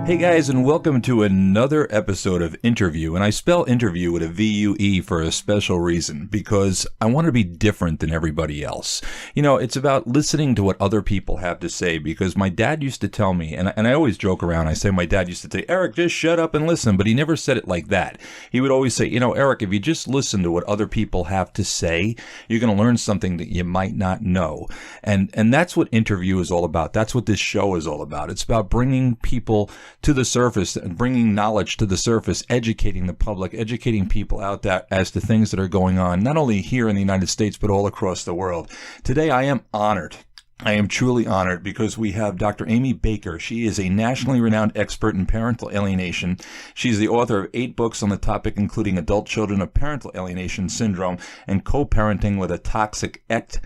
Hey guys, and welcome to another episode of Interview. And I spell interview with a V-U-E for a special reason, because I want to be different than everybody else. You know, it's about listening to what other people have to say, because my dad used to tell me, and I always joke around, I say my dad used to say, Eric, just shut up and listen, but he never said it like that. He would always say, you know, Eric, if you just listen to what other people have to say, you're going to learn something that you might not know. And that's what Interview is all about. That's what this show is all about. It's about bringing people to the surface and bringing knowledge to the surface, educating the public, educating people out there as to things that are going on, not only here in the United States, but all across the world. Today, I am honored. I am truly honored because we have Dr. Amy Baker. She is a nationally renowned expert in parental alienation. She's the author of 8 books on the topic, including Adult Children of Parental Alienation Syndrome and Co-Parenting with a Toxic Ex.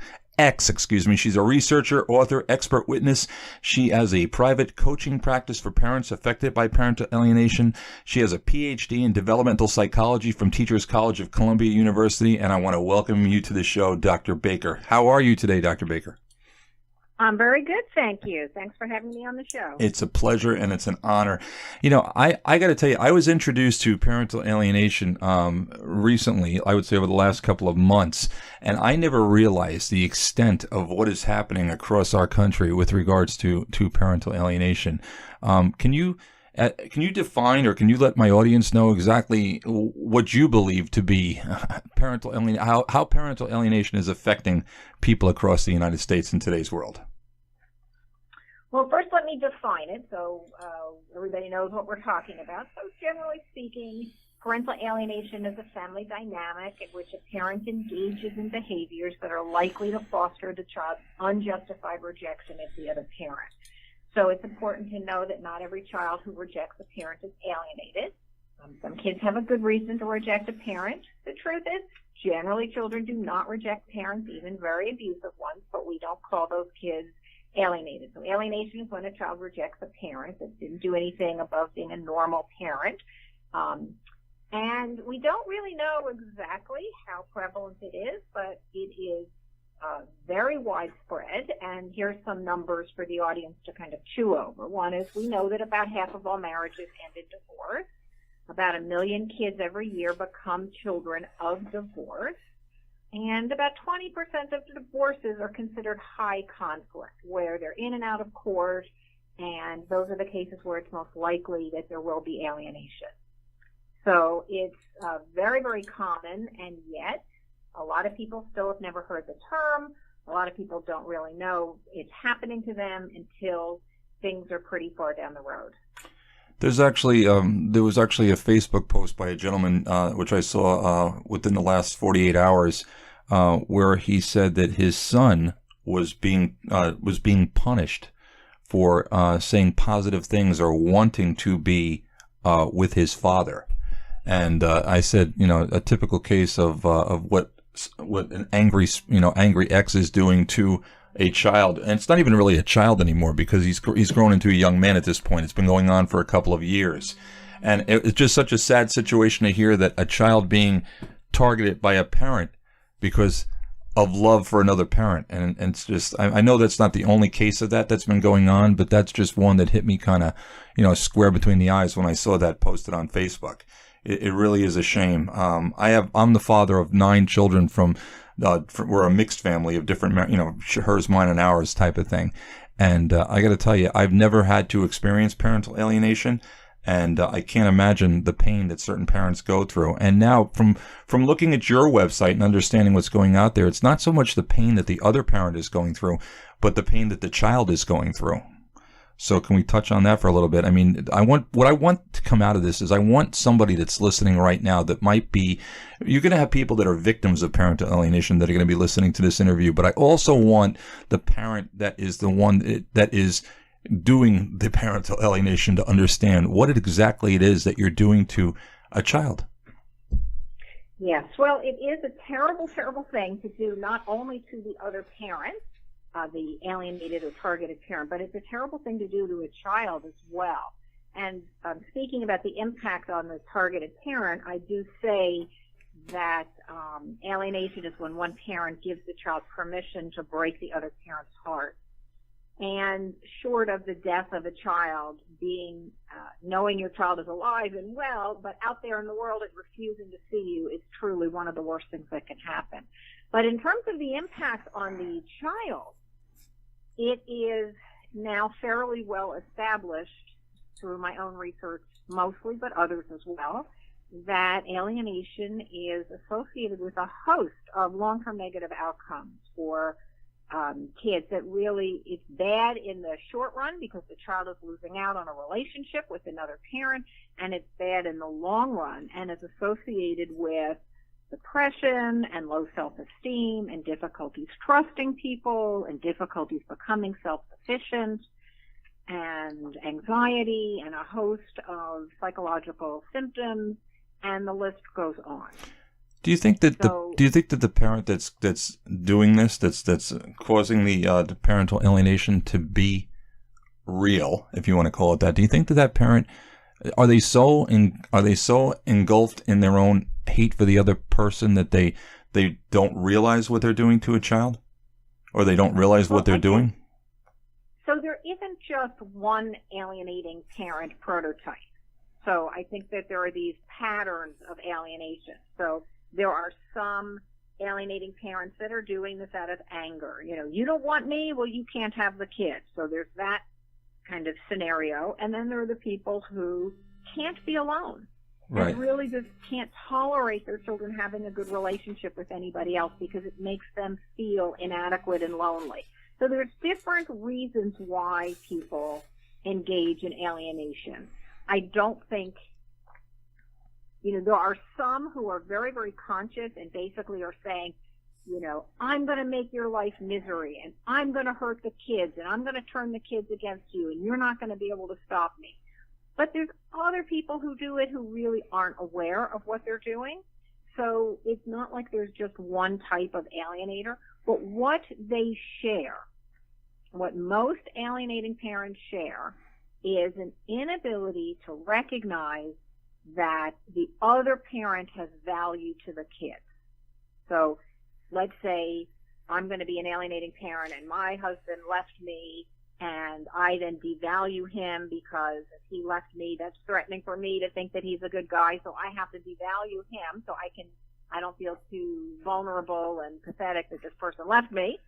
She's a researcher, author, expert witness. She has a private coaching practice for parents affected by parental alienation. She has a PhD in developmental psychology from Teachers College of Columbia University. And I want to welcome you to the show, Dr. Baker. How are you today, Dr. Baker? I'm very good, thank you. Thanks for having me on the show. It's a pleasure and it's an honor. You know, I got to tell you, I was introduced to parental alienation recently, I would say over the last couple of months, and I never realized the extent of what is happening across our country with regards to parental alienation. Can you define, or can you let my audience know exactly what you believe to be parental alienation, how parental alienation is affecting people across the United States in today's world? Well, first let me define it so everybody knows what we're talking about. So generally speaking, parental alienation is a family dynamic in which a parent engages in behaviors that are likely to foster the child's unjustified rejection of the other parent. So it's important to know that not every child who rejects a parent is alienated. Some kids have a good reason to reject a parent. The truth is, generally children do not reject parents, even very abusive ones, but we don't call those kids alienated. So alienation is when a child rejects a parent that didn't do anything above being a normal parent. And we don't really know exactly how prevalent it is, but it is very widespread, and here's some numbers for the audience to kind of chew over. One is we know that about half of all marriages end in divorce. About 1 million kids every year become children of divorce, and about 20% of divorces are considered high conflict, where they're in and out of court, and those are the cases where it's most likely that there will be alienation. So it's very, very common, and yet a lot of people still have never heard the term. A lot of people don't really know it's happening to them until things are pretty far down the road. There was actually a Facebook post by a gentleman, which I saw within the last 48 hours, where he said that his son was being punished for saying positive things or wanting to be with his father. And I said, you know, a typical case of what an angry ex is doing to a child. And it's not even really a child anymore, because he's grown into a young man at this point. It's been going on for a couple of years. And it's just such a sad situation to hear that a child being targeted by a parent because of love for another parent. And it's just, I know that's not the only case of that's been going on, but that's just one that hit me kind of, square between the eyes when I saw that posted on Facebook. It really is a shame. I'm the father of 9 children we're a mixed family of different, hers, mine, and ours type of thing. And I got to tell you, I've never had to experience parental alienation, and I can't imagine the pain that certain parents go through. And now, from looking at your website and understanding what's going out there, it's not so much the pain that the other parent is going through, but the pain that the child is going through. So can we touch on that for a little bit? I mean, what I want to come out of this is I want somebody that's listening right now that might be, you're going to have people that are victims of parental alienation that are going to be listening to this interview, but I also want the parent that is the one that is doing the parental alienation to understand what exactly it is that you're doing to a child. Yes, well, it is a terrible, terrible thing to do not only to the other parent, the alienated or targeted parent, but it's a terrible thing to do to a child as well. And speaking about the impact on the targeted parent, I do say that alienation is when one parent gives the child permission to break the other parent's heart. And short of the death of a child, knowing your child is alive and well, but out there in the world it refusing to see you is truly one of the worst things that can happen. But in terms of the impact on the child, it is now fairly well established through my own research mostly, but others as well, that alienation is associated with a host of long-term negative outcomes for kids. That really, it's bad in the short run because the child is losing out on a relationship with another parent, and it's bad in the long run and is associated with depression and low self-esteem and difficulties trusting people and difficulties becoming self-sufficient and anxiety and a host of psychological symptoms, and the list goes on. Do you think that the parent that's doing this, that's causing the parental alienation to be real, if you want to call it that? Do you think that parent, are they so engulfed in their own hate for the other person that they don't realize what they're doing to a child, or they don't realize what they're doing? So there isn't just one alienating parent prototype. So I think that there are these patterns of alienation. So there are some alienating parents that are doing this out of anger. You don't want me, well, you can't have the kid. So there's that kind of scenario. And then there are the people who can't be alone. Right. And really just can't tolerate their children having a good relationship with anybody else because it makes them feel inadequate and lonely. So there's different reasons why people engage in alienation. I don't think, there are some who are very, very conscious and basically are saying, I'm going to make your life misery, and I'm going to hurt the kids, and I'm going to turn the kids against you, and you're not going to be able to stop me. But there's other people who do it who really aren't aware of what they're doing. So it's not like there's just one type of alienator, but what they share, what most alienating parents share, is an inability to recognize that the other parent has value to the kids. So let's say I'm going to be an alienating parent and my husband left me, and I then devalue him because if he left me, that's threatening for me to think that he's a good guy, so I have to devalue him so I don't feel too vulnerable and pathetic that this person left me.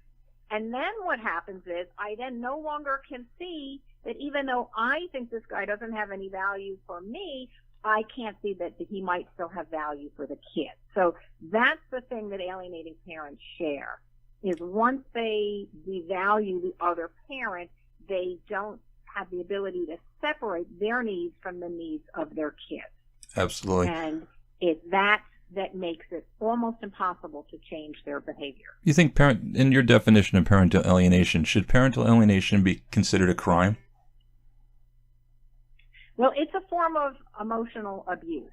And then what happens is I then no longer can see that even though I think this guy doesn't have any value for me, I can't see that he might still have value for the kid. So that's the thing that alienating parents share, is once they devalue the other parent, they don't have the ability to separate their needs from the needs of their kids. Absolutely. And it's that makes it almost impossible to change their behavior. You think, in your definition of parental alienation, should parental alienation be considered a crime? Well, it's a form of emotional abuse.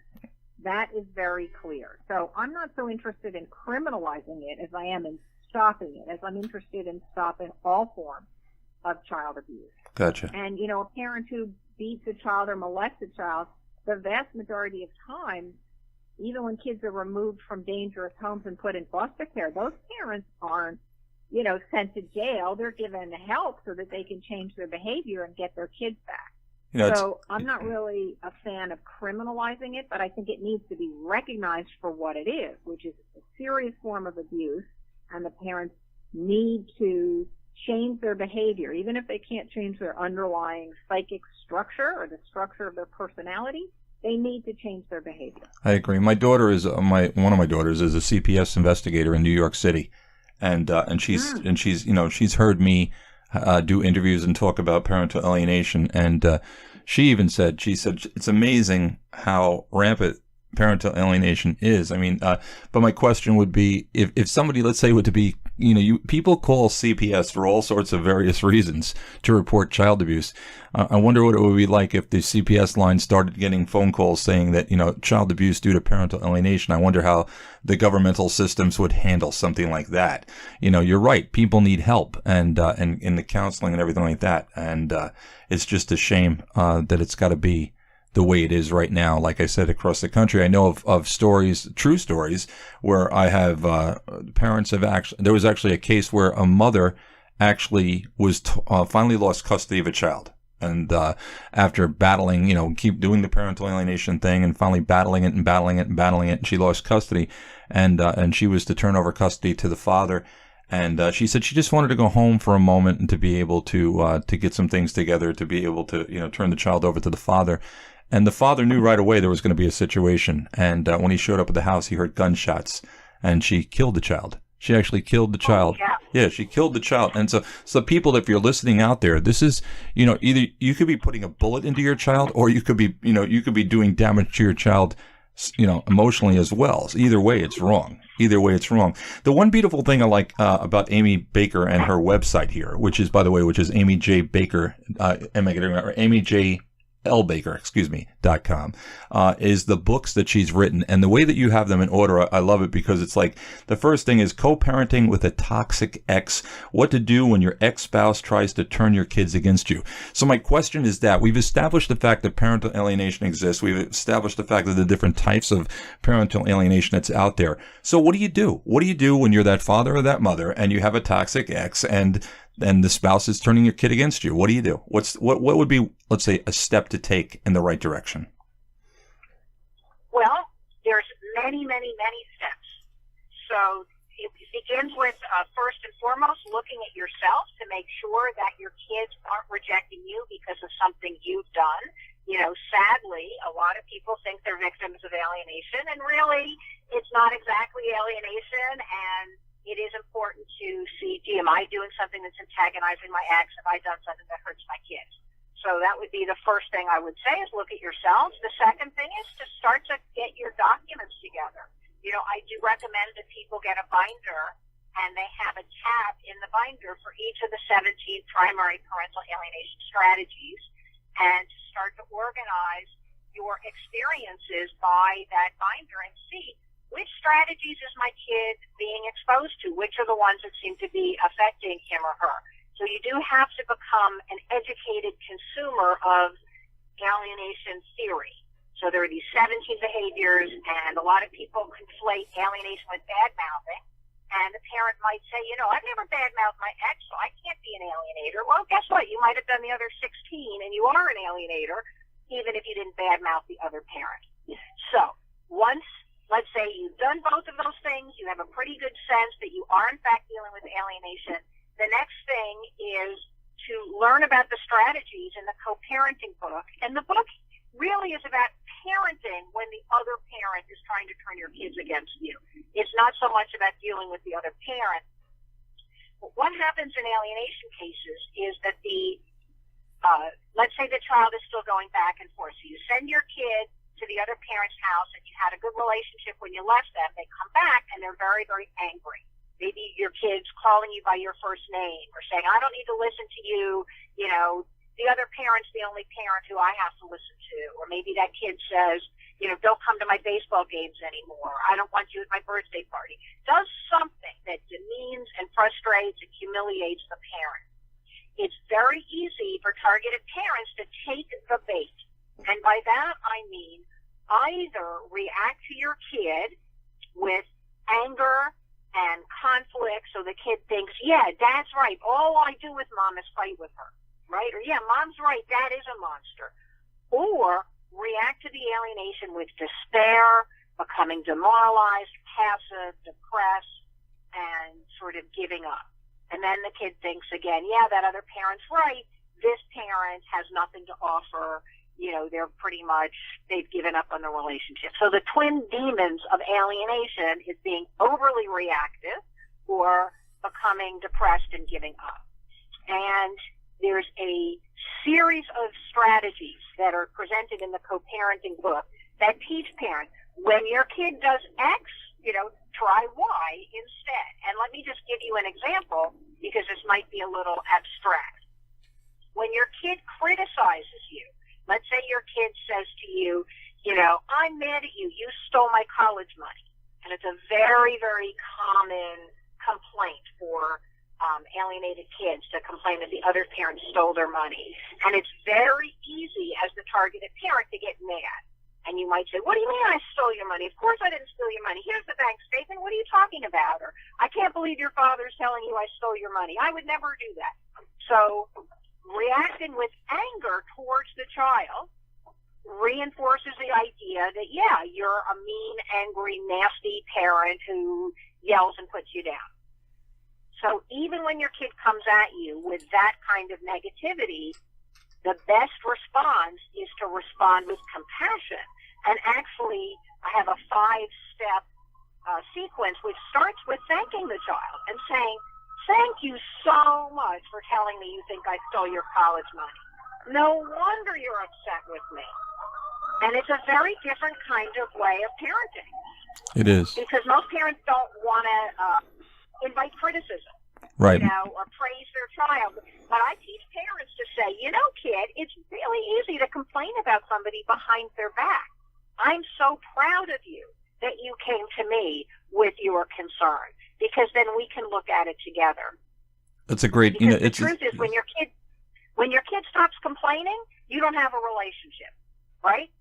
That is very clear. So I'm not so interested in criminalizing it as I am in stopping it, as I'm interested in stopping all forms of child abuse. Gotcha. And, a parent who beats a child or molests a child, the vast majority of time, even when kids are removed from dangerous homes and put in foster care, those parents aren't, sent to jail. They're given help so that they can change their behavior and get their kids back. So I'm not really a fan of criminalizing it, but I think it needs to be recognized for what it is, which is a serious form of abuse, and the parents need to change their behavior. Even if they can't change their underlying psychic structure or the structure of their personality, they need to change their behavior. I agree. My daughter is one of my daughters is a CPS investigator in New York City, and she's heard me do interviews and talk about parental alienation, and she said it's amazing how rampant parental alienation is. I mean, but my question would be, if somebody, let's say, would to be, people call CPS for all sorts of various reasons to report child abuse. I wonder what it would be like if the CPS line started getting phone calls saying that, child abuse due to parental alienation. I wonder how the governmental systems would handle something like that. You're right. People need help and in the counseling and everything like that. And it's just a shame that it's got to be the way it is right now. Like I said, across the country, I know of stories, true stories, where I have parents have there was actually a case where a mother actually was finally lost custody of a child. And after battling, keep doing the parental alienation thing and finally battling it and battling it and battling it, and she lost custody. And she was to turn over custody to the father. And she said she just wanted to go home for a moment and to be able to get some things together, to be able to, turn the child over to the father. And the father knew right away there was going to be a situation. And when he showed up at the house, he heard gunshots, and she killed the child. She actually killed the child. Oh, yeah. Yeah, she killed the child. And so people, if you're listening out there, this is, either you could be putting a bullet into your child, or you could be, doing damage to your child, emotionally as well. So either way, it's wrong. The one beautiful thing I like about Amy Baker and her website here, which is Amy J. Baker, Amy J. .com, is the books that she's written. And the way that you have them in order, I love it, because it's like the first thing is co-parenting with a toxic ex, what to do when your ex-spouse tries to turn your kids against you. So my question is that we've established the fact that parental alienation exists. We've established the fact that the different types of parental alienation that's out there. So what do you do? What do you do when you're that father or that mother and you have a toxic ex and the spouse is turning your kid against you? What do you do? What would be, let's say, a step to take in the right direction? Well, there's many, many, many steps. So it begins with, first and foremost, looking at yourself to make sure that your kids aren't rejecting you because of something you've done. Sadly, a lot of people think they're victims of alienation, and really, it's not exactly alienation, and it is important to see, am I doing something that's antagonizing my ex? Have I done something that hurts my kids? So that would be the first thing I would say, is look at yourselves. The second thing is to start to get your documents together. I do recommend that people get a binder, and they have a tab in the binder for each of the 17 primary parental alienation strategies, and to start to organize your experiences by that binder and see which strategies is my kid being exposed to, which are the ones that seem to be affecting him or her. So you do have to become an educated consumer of alienation theory. So there are these 17 behaviors, and a lot of people conflate alienation with bad-mouthing. And the parent might say, I've never bad-mouthed my ex, so I can't be an alienator. Well, guess what? You might have done the other 16, and you are an alienator, even if you didn't bad-mouth the other parent. So once, let's say you've done both of those things, you have a pretty good sense that you are, in fact, dealing with alienation. The next thing is to learn about the strategies in the co-parenting book. And the book really is about parenting when the other parent is trying to turn your kids against you. It's not so much about dealing with the other parent. But what happens in alienation cases is that let's say the child is still going back and forth. So you send your kid to the other parent's house, and you had a good relationship when you left them. They come back, and they're very, very angry. Maybe your kid's calling you by your first name, or saying, I don't need to listen to you, the other parent's the only parent who I have to listen to. Or maybe that kid says, don't come to my baseball games anymore. I don't want you at my birthday party. Does something that demeans and frustrates and humiliates the parent. It's very easy for targeted parents to take the bait. And by that, I mean either react to your kid with anger and conflict, so the kid thinks, yeah, Dad's right. All I do with Mom is fight with her, right? Or, yeah, Mom's right. Dad is a monster. Or react to the alienation with despair, becoming demoralized, passive, depressed, and sort of giving up. And then the kid thinks again, yeah, that other parent's right. This parent has nothing to offer. They've given up on the relationship. So the twin demons of alienation is being overly reactive or becoming depressed and giving up. And there's a series of strategies that are presented in the co-parenting book that teach parents, when your kid does X, try Y instead. And let me just give you an example, because this might be a little abstract. When your kid criticizes you, let's say your kid says to you, I'm mad at you. You stole my college money. And it's a very, very common complaint for alienated kids to complain that the other parent stole their money. And it's very easy as the targeted parent to get mad. And you might say, what do you mean I stole your money? Of course I didn't steal your money. Here's the bank statement. What are you talking about? Or, I can't believe your father's telling you I stole your money. I would never do that. So reacting with anger towards the child reinforces the idea that, yeah, you're a mean, angry, nasty parent who yells and puts you down. So even when your kid comes at you with that kind of negativity, the best response is to respond with compassion. And actually, I have a 5-step sequence which starts with thanking the child and saying, thank you so much for telling me you think I stole your college money. No wonder you're upset with me. And it's a very different kind of way of parenting. It is. Because most parents don't want to invite criticism. Right. Or praise their child. But I teach parents to say, kid, it's really easy to complain about somebody behind their back. I'm so proud of you that you came to me with your concern, because then we can look at it together. That's a great, because the truth is, when your kid stops complaining, you don't have a relationship, right?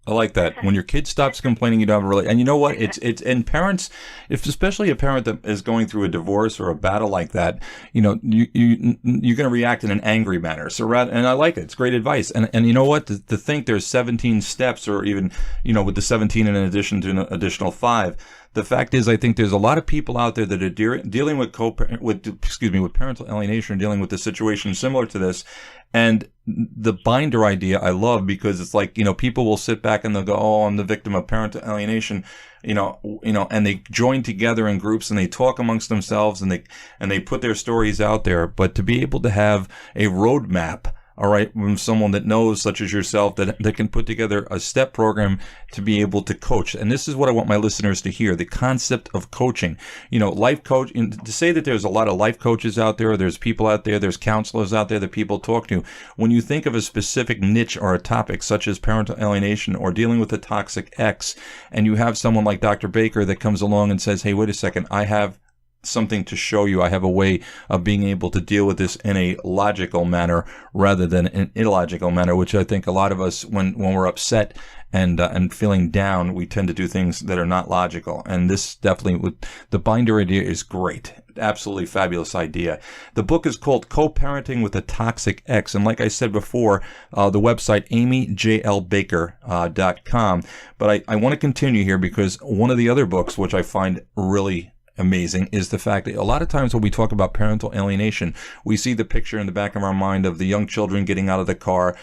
I like that. When your kid stops complaining, you don't have a and you know what? It's and parents, especially a parent that is going through a divorce or a battle like that, you're going to react in an angry manner. So and I like it. It's great advice. And you know what? To think there's 17 steps, or even with the 17 in addition to an additional 5. The fact is, I think there's a lot of people out there that are dealing with parental alienation, dealing with a situation similar to this. And the binder idea I love, because it's like, people will sit back and they'll go, oh, I'm the victim of parental alienation, and they join together in groups and they talk amongst themselves and they put their stories out there. But to be able to have a roadmap, all right, from someone that knows, such as yourself, that can put together a step program to be able to coach. And this is what I want my listeners to hear, the concept of coaching. Life coach, to say that there's a lot of life coaches out there, there's people out there, there's counselors out there that people talk to. When you think of a specific niche or a topic, such as parental alienation or dealing with a toxic ex, and you have someone like Dr. Baker that comes along and says, hey, wait a second, I have something to show you. I have a way of being able to deal with this in a logical manner rather than an illogical manner, which I think a lot of us, when we're upset and feeling down, we tend to do things that are not logical. And this definitely, with the binder idea, is great. Absolutely fabulous idea. The book is called Co-Parenting with a Toxic Ex. And like I said before, the website, amyjlbaker.com. But I want to continue here, because one of the other books, which I find really amazing, is the fact that a lot of times when we talk about parental alienation, we see the picture in the back of our mind of the young children getting out of the car,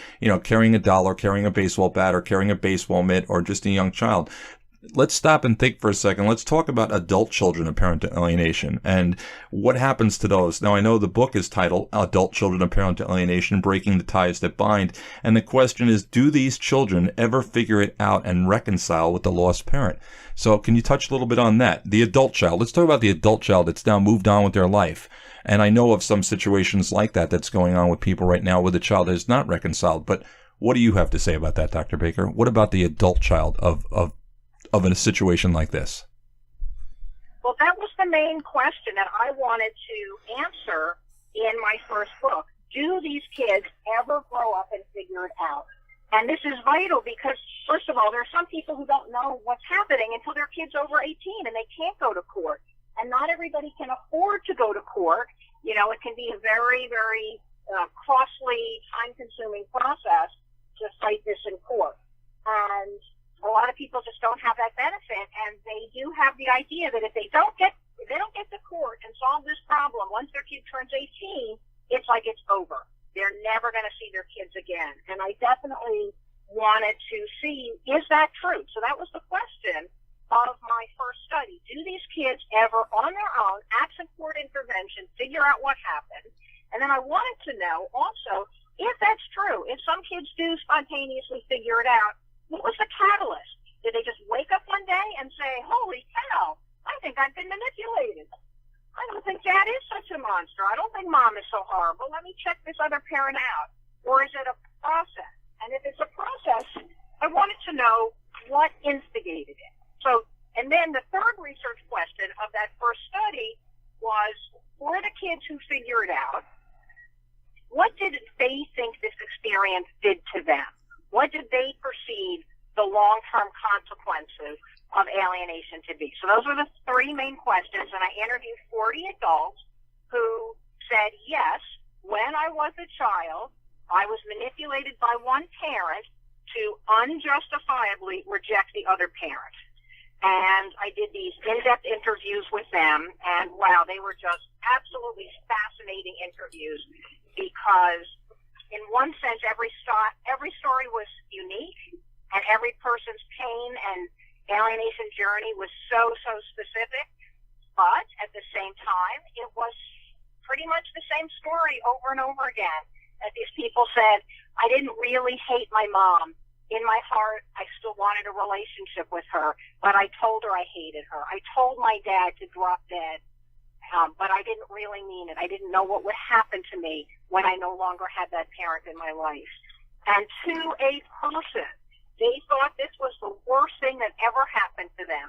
carrying a doll, or carrying a baseball bat, or carrying a baseball mitt, or just a young child. Let's stop and think for a second. Let's talk about adult children of parental alienation and what happens to those. Now, I know the book is titled Adult Children of Parental Alienation, Breaking the Ties That Bind. And the question is, do these children ever figure it out and reconcile with the lost parent? So can you touch a little bit on that? The adult child. Let's talk about the adult child that's now moved on with their life. And I know of some situations like that that's going on with people right now where the child is not reconciled. But what do you have to say about that, Dr. Baker? What about the adult child of in a situation like this? Well, that was the main question that I wanted to answer in my first book. Do these kids ever grow up and figure it out? And this is vital because, first of all, there are some people who don't know what's happening until their kid's over 18 and they can't go to court. And not everybody can afford to go to court. It can be a very, very costly, time-consuming process to fight this in court. And a lot of people just don't have that benefit, and they do have the idea that if they don't get to court and solve this problem, once their kid turns 18, it's like it's over. They're never going to see their kids again. And I definitely wanted to see, is that true? So that was the question of my first study. Do these kids ever, on their own, absent court intervention, figure out what happened? And then I wanted to know also, if that's true, if some kids do spontaneously figure it out, what was the catalyst? Did they just wake up one day and say, holy cow, I think I've been manipulated. I don't think Dad is such a monster. I don't think Mom is so horrible. Let me check this other parent out. Or is it a process? And if it's a process, I wanted to know what instigated it. And then the third research question of that first study was, for the kids who figure it out, what did they think this experience did to them? What did they perceive the So those were the three main questions, and I interviewed 40 adults who said, yes, when I was a child, I was manipulated by one parent to unjustifiably reject the other parent. And I did these in-depth interviews with them, and wow, they were just absolutely fascinating interviews because in one sense, every story was unique, and every person's pain and alienation journey was so specific. But at the same time, it was pretty much the same story over and over again. That these people said, I didn't really hate my mom. In my heart, I still wanted a relationship with her, but I told her I hated her. I told my dad to drop dead, but I didn't really mean it. I didn't know what would happen to me when I no longer had that parent in my life. And to a person, they thought this was the worst thing that ever happened to them.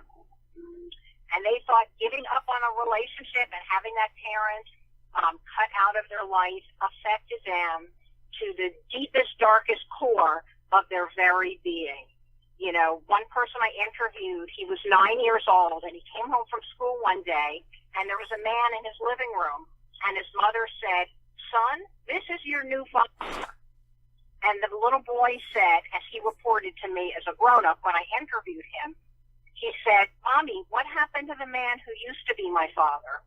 And they thought giving up on a relationship and having that parent cut out of their life affected them to the deepest, darkest core of their very being. You know, one person I interviewed, he was 9 years old, and he came home from school one day, and there was a man in his living room, and his mother said, son, this is your new father. And the little boy said, as he reported to me as a grown-up when I interviewed him, he said, Mommy, what happened to the man who used to be my father?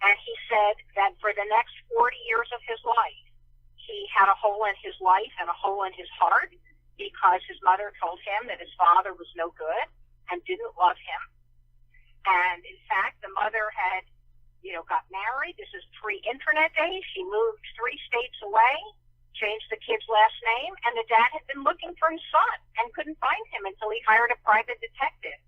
And he said that for the next 40 years of his life, he had a hole in his life and a hole in his heart because his mother told him that his father was no good and didn't love him. And in fact, the mother had, got married. This is pre-internet days. She moved 3 states away, changed the kid's last name, and the dad had been looking for his son and couldn't find him until he hired a private detective.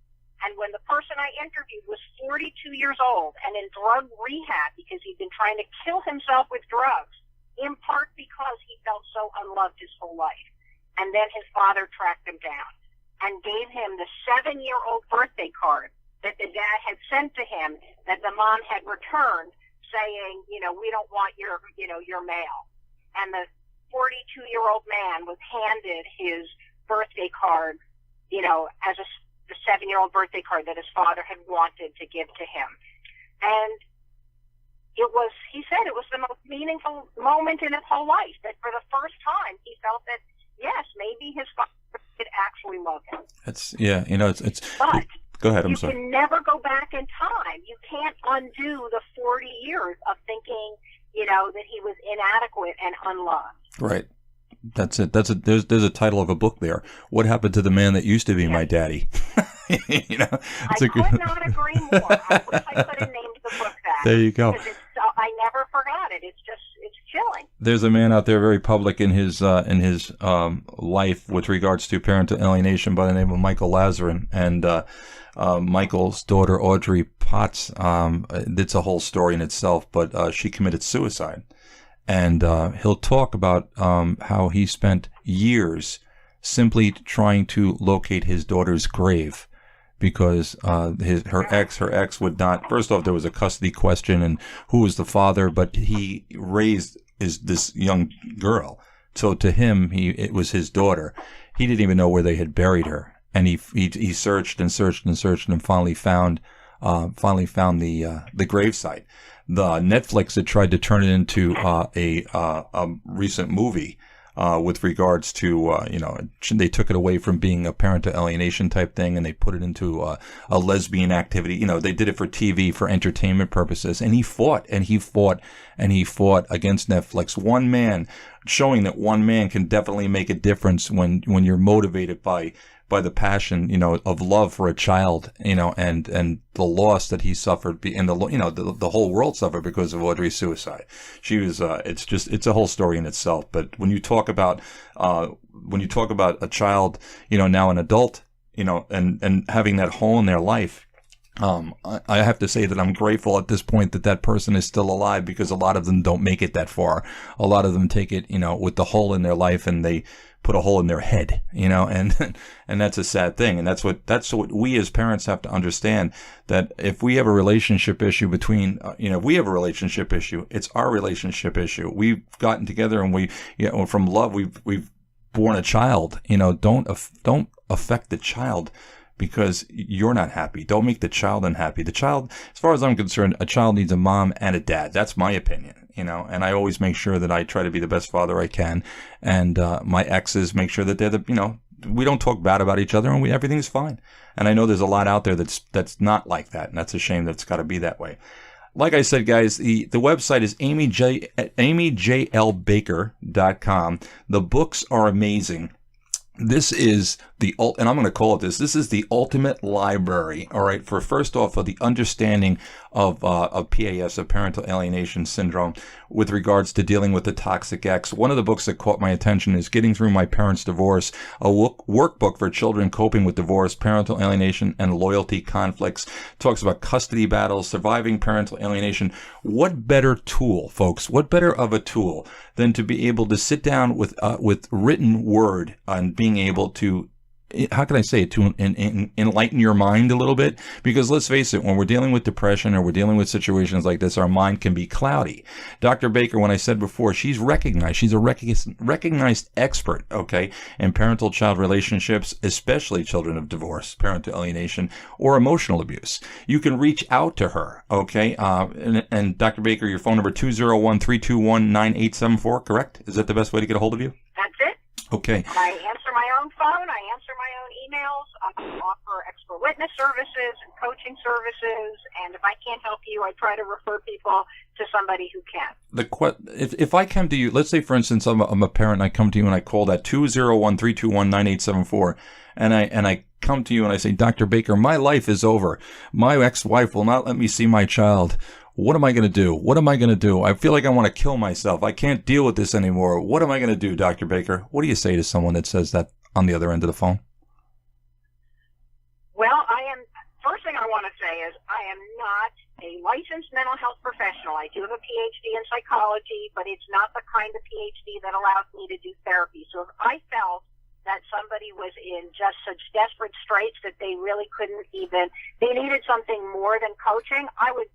And when the person I interviewed was 42 years old and in drug rehab because he'd been trying to kill himself with drugs, in part because he felt so unloved his whole life. And then his father tracked him down and gave him the 7-year-old birthday card that the dad had sent to him that the mom had returned saying, we don't want your mail. And the 42-year-old man was handed his birthday card, as the 7-year-old birthday card that his father had wanted to give to him. And he said it was the most meaningful moment in his whole life, that for the first time he felt that, yes, maybe his father did actually love him. It's But go ahead, I'm you sorry. can never go back in time. You can't undo the 40 years of thinking, that he was inadequate and unloved. Right. There's a title of a book there. What happened to the man that used to be my daddy? I could not agree more. I wish I could have named the book that. There you go. Because I never forgot it. It's chilling. There's a man out there very public in his life with regards to parental alienation by the name of Michael Lazarin, and Michael's daughter Audrey Potts. It's a whole story in itself, but she committed suicide. And he'll talk about how he spent years simply trying to locate his daughter's grave because her ex would not. First off, there was a custody question and who was the father, but he raised this young girl. So to him, it was his daughter. He didn't even know where they had buried her, and he searched and searched and searched and finally found the gravesite. The Netflix had tried to turn it into a recent movie with regards to they took it away from being a parental alienation type thing and they put it into a lesbian activity. They did it for TV for entertainment purposes, and he fought against Netflix. One man, showing that one man can definitely make a difference when you're motivated by the passion, of love for a child, and the loss that he suffered, and the whole world suffered because of Audrey's suicide. She was, it's a whole story in itself. But when you talk about a child, now an adult, and having that hole in their life, I have to say that I'm grateful at this point that person is still alive, because a lot of them don't make it that far. A lot of them take it, with the hole in their life, and they put a hole in their head, and that's a sad thing. And that's what we as parents have to understand, that if we have a relationship issue between, if we have a relationship issue, it's our relationship issue. We've gotten together and from love, we've born a child, don't affect the child because you're not happy. Don't make the child unhappy. The child, as far as I'm concerned, a child needs a mom and a dad. That's my opinion, you know, and I always make sure that I try to be the best father I can. And my exes make sure that they're the, you know, we don't talk bad about each other, and everything's fine. And I know there's a lot out there that's not like that, and that's a shame that it's got to be that way. Like I said, guys, the website is amyjlbaker.com. The books are amazing. This is and I'm going to call it this is the ultimate library, all right, for first off, for the understanding of PAS, of parental alienation syndrome, with regards to dealing with the toxic ex. One of the books that caught my attention is Getting Through My Parents' Divorce, a workbook for children coping with divorce, parental alienation, and loyalty conflicts. Talks about custody battles, surviving parental alienation. What better tool, folks, what better of a tool than to be able to sit down with written word and being able to, how can I say it, to enlighten your mind a little bit? Because let's face it, when we're dealing with depression or we're dealing with situations like this, our mind can be cloudy. Dr. Baker, when I said before, she's recognized. She's a recognized expert, okay, in parental-child relationships, especially children of divorce, parental alienation, or emotional abuse. You can reach out to her, okay? And Dr. Baker, your phone number, 201-321-9874, correct? Is that the best way to get a hold of you? That's it. Okay. I answer my own phone. I answer my own emails. I offer expert witness services and coaching services. And if I can't help you, I try to refer people to somebody who can. If I come to you, let's say, for instance, I'm a parent, and I come to you and I call that 201-321-9874, and I come to you and I say, Dr. Baker, my life is over. My ex-wife will not let me see my child. What am I going to do? What am I going to do? I feel like I want to kill myself. I can't deal with this anymore. What am I going to do, Dr. Baker? What do you say to someone that says that on the other end of the phone? Well, first thing I want to say is I am not a licensed mental health professional. I do have a PhD in psychology, but it's not the kind of PhD that allows me to do therapy. So if I felt that somebody was in just such desperate straits that they really couldn't even, they needed something more than coaching, I would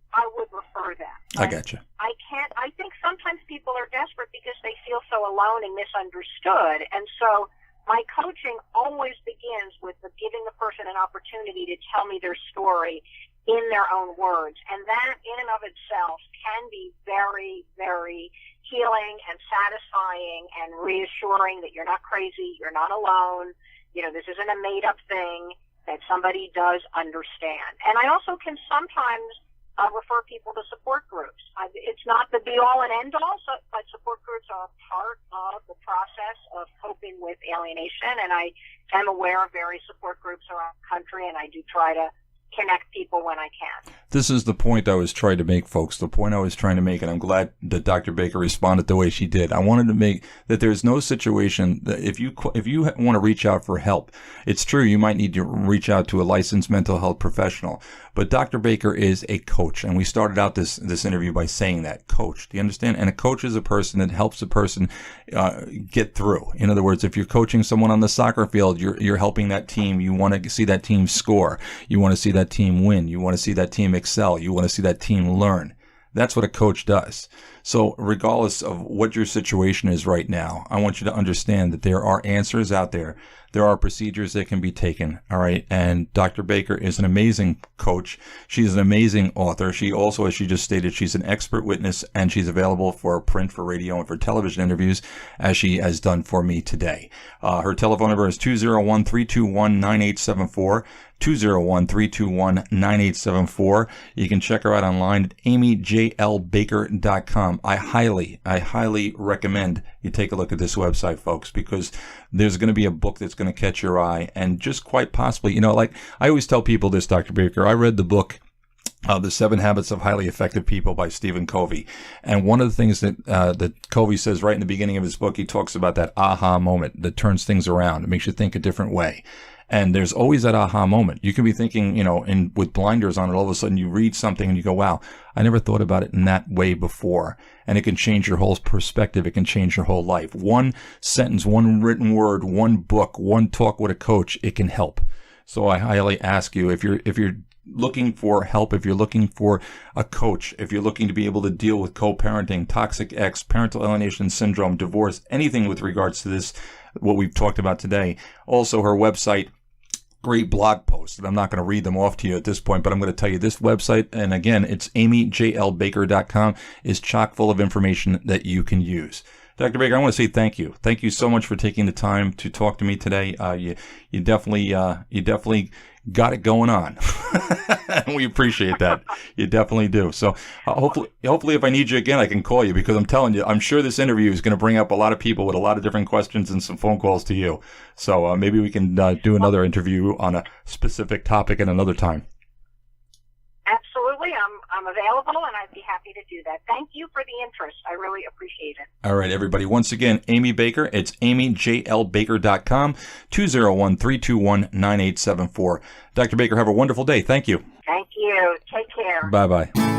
refer them. I got you. I think sometimes people are desperate because they feel so alone and misunderstood. And so my coaching always begins with giving the person an opportunity to tell me their story in their own words. And that in and of itself can be very, very healing and satisfying and reassuring that you're not crazy, you're not alone, you know, this isn't a made-up thing, that somebody does understand. And I also can sometimes refer people to support groups. It's not the be-all and end-all, but support groups are a part of the process of coping with alienation, and I am aware of various support groups around the country, and I do try to connect people when I can. This is the point I was trying to make, folks. The point I was trying to make, and I'm glad that Dr. Baker responded the way she did. I wanted to make that there's no situation that if you want to reach out for help, it's true you might need to reach out to a licensed mental health professional. But Dr. Baker is a coach, and we started out this interview by saying that, coach. Do you understand? And a coach is a person that helps a person get through. In other words, if you're coaching someone on the soccer field, you're helping that team. You want to see that team score. You want to see that team win. You want to see that team excel. You want to see that team learn. That's what a coach does. So regardless of what your situation is right now, I want you to understand that there are answers out there. There are procedures that can be taken, all right? And Dr. Baker is an amazing coach. She's an amazing author. She also, as she just stated, she's an expert witness, and she's available for print, for radio, and for television interviews, as she has done for me today. Her telephone number is 201-321-9874. 201-321-9874. You can check her out online at amyjlbaker.com. I highly recommend you take a look at this website, folks, because there's going to be a book that's going to catch your eye, and just quite possibly, you know, like I always tell people this, Dr. Baker, I read the book, The 7 Habits of Highly Effective People by Stephen Covey. And one of the things that Covey says right in the beginning of his book, he talks about that aha moment that turns things around. It makes you think a different way. And there's always that aha moment. You can be thinking, you know, with blinders on, and all of a sudden you read something and you go, wow, I never thought about it in that way before. And it can change your whole perspective. It can change your whole life. One sentence, one written word, one book, one talk with a coach, it can help. So I highly ask you, if you're looking for help, if you're looking for a coach, if you're looking to be able to deal with co-parenting, toxic ex, parental alienation syndrome, divorce, anything with regards to this, what we've talked about today. Also, her website, great blog posts, and I'm not going to read them off to you at this point, but I'm going to tell you this website, and again, it's amyjlbaker.com, is chock full of information that you can use. Dr. Baker, I want to say thank you. Thank you so much for taking the time to talk to me today. You definitely got it going on. We appreciate that. You definitely do. So hopefully if I need you again, I can call you, because I'm telling you, I'm sure this interview is going to bring up a lot of people with a lot of different questions and some phone calls to you. So maybe we can do another interview on a specific topic at another time. Absolutely. I'm available, and I'd be happy to do that. Thank you for the interest. I really appreciate it. All right, everybody. Once again, Amy Baker. It's amyjlbaker.com, 201-321-9874. Dr. Baker, have a wonderful day. Thank you. Thank you. Take care. Bye-bye.